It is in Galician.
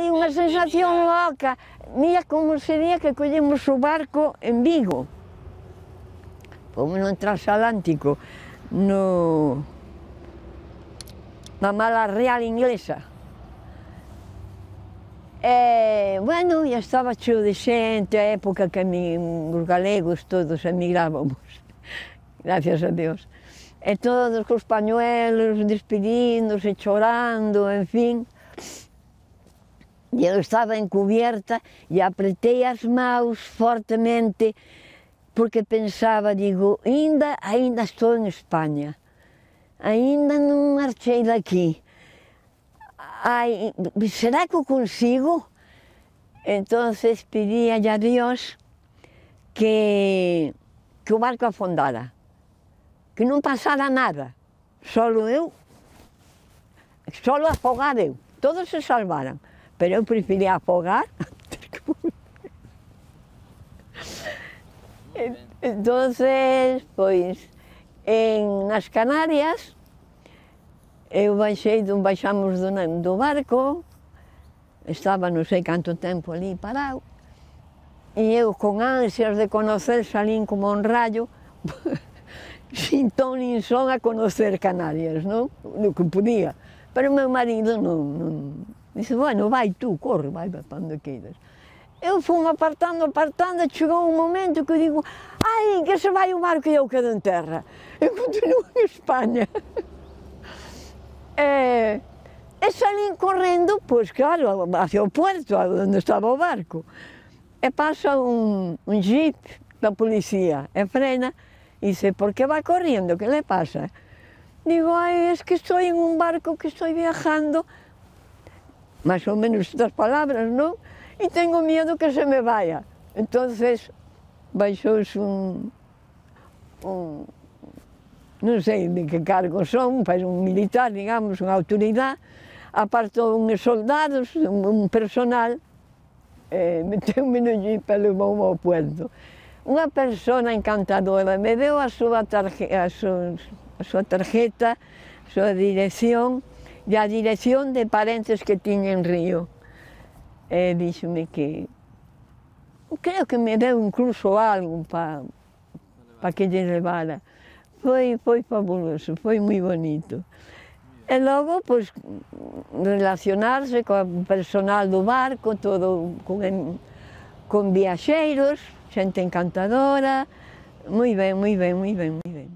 ali unha sensación loca. Mira como sería que collemos o barco en Vigo. Fomos no transatlántico, na mala real inglesa. Bueno, ya estaba cheo de xente, a época que os galegos todos emigrábamos, gracias a Dios. E todos cos pañuelos, despedíndose, chorando, en fin. E eu estaba encubierta e apretei as maus fortemente porque pensaba, digo, ainda estou en España, ainda non marchei daqui. Ai, será que o consigo? Entonces pedía a Dios que o barco afondara, que non pasara nada, solo afogar eu. Todos se salvaran, pero eu prefería afogar antes que morrer. Entonces, pois, nas Canarias, baixamos do barco, estaba non sei canto tempo ali parado, e eu con ansias de conocer salín como un rayo, sin ton nin son a conocer Canarias, non? No que podía. Pero o meu marido non. Dice, bueno, vai tú, corre, vai para onde queiras. Eu fui apartando, chegou un momento que eu digo, ai, que se vai o barco e eu quedo en terra. Eu continuo en España. E salín correndo, pois claro, hacia o puerto, onde estaba o barco. E pasa un jeep da policía, e frena, e dice, ¿por qué va corriendo? ¿Qué le pasa? Digo, ay, es que estoy en un barco que estoy viajando, más o menos estas palabras, ¿no? Y tengo miedo que se me vaya. Entonces, baixouse non sei de que cargo son, pues un militar, digamos, unha autoridade, apartou uns soldados, un personal, meteu-me no jeep e levou-me ao puerto. Unha persona encantadora me deu a súa tarjeta, a súa dirección e a dirección de parentes que tiña en Río. E díxome que, creo que me deu incluso algo para que lle levara. Foi fabuloso, foi moi bonito. E logo, pois, relacionarse co personal do barco, todo con viaxeiros, xente encantadora, moi ben, moi ben, moi ben, moi ben.